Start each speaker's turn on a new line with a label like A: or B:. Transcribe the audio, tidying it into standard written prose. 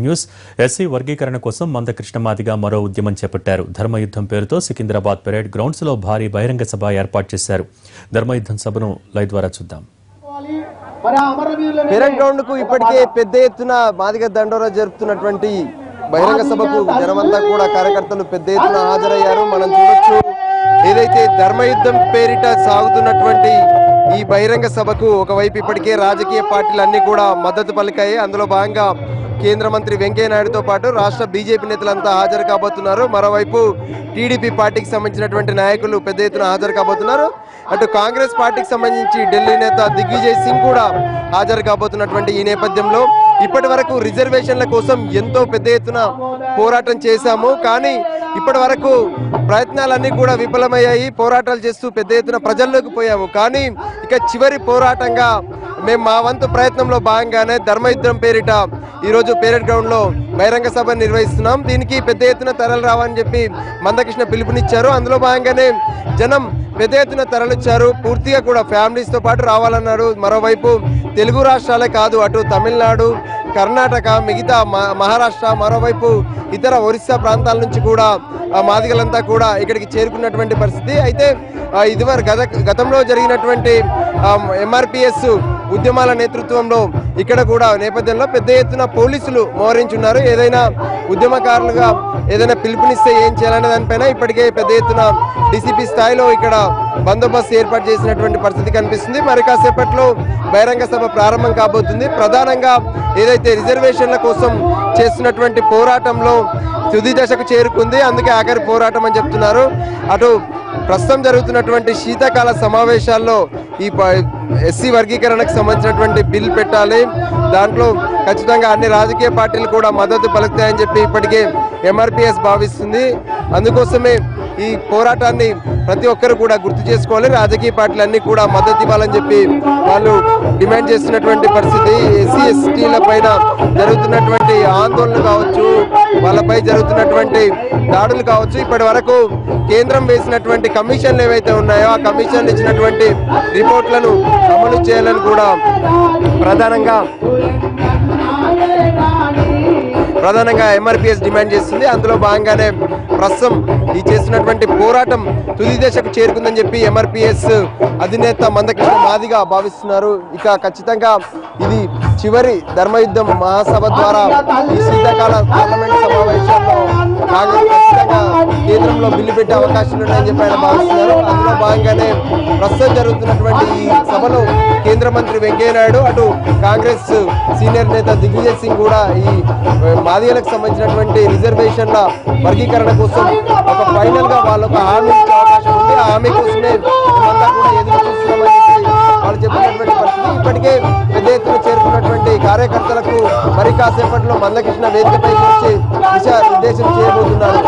A: News SC వర్గీకరణ కోసం మందకృష్ణ మాదిగ మరో ఉద్యమం చేపట్టారు. ధర్మయుద్ధం పేరుతో సికింద్రాబాద్ పెరేడ్ గ్రౌండ్స్ లో భారీ బహిరంగ సభ ఏర్పాటు చేశారు. ధర్మయుద్ధం సభను లైవ్ ద్వారా చూద్దాం.
B: పెరేడ్ గ్రౌండ్ కు ఇప్పటికే పెద్ద ఎత్తున మాదిగ దండోరా జరుపుతున్నటువంటి బహిరంగ సభకు జనమంతా కూడా కార్యకర్తలు పెద్ద ఎత్తున హాజరయ్యారు. మనం చూడొచ్చు ఏదైతే ధర్మయుద్ధం పేరిట సాగుతున్నటువంటి ఈ బహిరంగ సభకు ఒకవైపు ఇప్పటికే రాజకీయ పార్టీలన్నీ కూడా మద్దతు పలికాయి. అందులో భాగంగా కేంద్ర మంత్రి వెంకయ్య నాయుడుతో పాటు రాష్ట్ర బీజేపీ నేతలంతా హాజరు కాబోతున్నారు. మరోవైపు టీడీపీ పార్టీకి సంబంధించినటువంటి నాయకులు పెద్ద ఎత్తున హాజరు కాబోతున్నారు. అటు కాంగ్రెస్ పార్టీకి సంబంధించి ఢిల్లీ నేత దిగ్విజయ్ సింగ్ కూడా హాజరు కాబోతున్నటువంటి ఈ నేపథ్యంలో ఇప్పటి వరకు రిజర్వేషన్ల కోసం ఎంతో పెద్ద ఎత్తున పోరాటం చేశాము. కానీ ఇప్పటి వరకు ప్రయత్నాలన్నీ కూడా విఫలమయ్యాయి. పోరాటాలు చేస్తూ పెద్ద ఎత్తున ప్రజల్లోకి పోయాము. కానీ ఇక చివరి పోరాటంగా మేము మా వంతు ప్రయత్నంలో భాగంగానే ధర్మయుద్ధం పేరిట ఈరోజు పెరేడ్ గ్రౌండ్ లో బహిరంగ సభ నిర్వహిస్తున్నాం. దీనికి పెద్ద ఎత్తున తరలి రావని చెప్పి మందకృష్ణ పిలుపునిచ్చారు. అందులో భాగంగానే జనం పెద్ద ఎత్తున తరలిచ్చారు. పూర్తిగా కూడా ఫ్యామిలీస్ తో పాటు రావాలన్నారు. మరోవైపు తెలుగు రాష్ట్రాలే కాదు, అటు తమిళనాడు, కర్ణాటక, మిగతా మహారాష్ట్ర, మరోవైపు ఇతర ఒరిస్సా ప్రాంతాల నుంచి కూడా మాదిగలంతా కూడా ఇక్కడికి చేరుకున్నటువంటి పరిస్థితి. అయితే ఇదివరకు గతంలో జరిగినటువంటి ఎంఆర్పిఎస్ ఉద్యమాల నేతృత్వంలో ఇక్కడ కూడా నేపథ్యంలో పెద్ద ఎత్తున పోలీసులు మోహరించున్నారు. ఏదైనా ఉద్యమకారులుగా ఏదైనా పిలుపునిస్తే ఏం చేయాలనే దానిపైన ఇప్పటికే పెద్ద ఎత్తున డీసీపీ స్థాయిలో ఇక్కడ బందోబస్తు ఏర్పాటు చేసినటువంటి పరిస్థితి కనిపిస్తుంది. మరి కాసేపట్లో బహిరంగ సభ ప్రారంభం కాబోతుంది. ప్రధానంగా ఏదైతే రిజర్వేషన్ల కోసం చేస్తున్నటువంటి పోరాటంలో తుది దశకు చేరుకుంది. అందుకే ఆఖరి పోరాటం అని చెప్తున్నారు. అటు ప్రస్తుతం జరుగుతున్నటువంటి శీతాకాల సమావేశాల్లో ఈ ఎస్సీ వర్గీకరణకు సంబంధించినటువంటి బిల్ పెట్టాలి. దాంట్లో ఖచ్చితంగా అన్ని రాజకీయ పార్టీలు కూడా మద్దతు పలుకుతాయని చెప్పి ఇప్పటికే ఎంఆర్పిఎస్ భావిస్తుంది. అందుకోసమే ఈ పోరాటాన్ని ప్రతి ఒక్కరు కూడా గుర్తు చేసుకోవాలి. రాజకీయ పార్టీలన్నీ కూడా మద్దతు ఇవ్వాలని చెప్పి వాళ్ళు డిమాండ్ చేస్తున్నటువంటి పరిస్థితి. ఎస్సీ ఎస్టీల పైన జరుగుతున్నటువంటి ఆందోళనలు కావచ్చు, వాళ్ళపై జరుగుతున్నటువంటి దాడులు కావచ్చు, ఇప్పటి వరకు కేంద్రం వేసినటువంటి కమిషన్లు ఏవైతే ఉన్నాయో ఆ కమిషన్లు ఇచ్చినటువంటి రిపోర్ట్లను అమలు చేయాలని కూడా ప్రధానంగా ఎంఆర్పిఎస్ డిమాండ్ చేస్తుంది. అందులో భాగంగానే ప్రస్తుతం ఈ చేస్తున్నటువంటి పోరాటం తుది దశకు చేరుకుందని చెప్పి ఎంఆర్పిఎస్ అధినేత మందకృష్ణ మాదిగ భావిస్తున్నారు. ఇక ఖచ్చితంగా ఇది చివరి ధర్మయుద్ధం మహాసభ ద్వారా ఈ శీతాకాల పార్లమెంట్ సమావేశాల్లో కాంగ్రెస్ ఖచ్చితంగా కేంద్రంలో బిల్లు పెట్టే అవకాశాలు ఉన్నాయని చెప్పి ఆయన భావిస్తున్నారు. అందులో భాగంగానే ప్రస్తుతం జరుగుతున్నటువంటి ఈ సభలో కేంద్ర మంత్రి వెంకయ్య నాయుడు, అటు కాంగ్రెస్ సీనియర్ నేత దిగ్విజయ్ సింగ్ కూడా ఈ మాదిగలకు సంబంధించినటువంటి రిజర్వేషన్ల వర్గీకరణ కోసం ఒక ఫైనల్ గా వాళ్ళొక హామీ ఇచ్చే అవకాశం ఉంది. ఆ హామీ కోసమే మేమంతా కూడా ఎదురు చూస్తున్నామని చెప్పి వాళ్ళు చెప్పినటువంటి పరిస్థితి. ఇప్పటికే పెద్ద ఎత్తున చేరుకున్నటువంటి కార్యకర్తలకు మరి కాసేపట్లో మందకృష్ణ వేదికపైకి వచ్చి దిశానిర్దేశం చేయబోతున్నారు.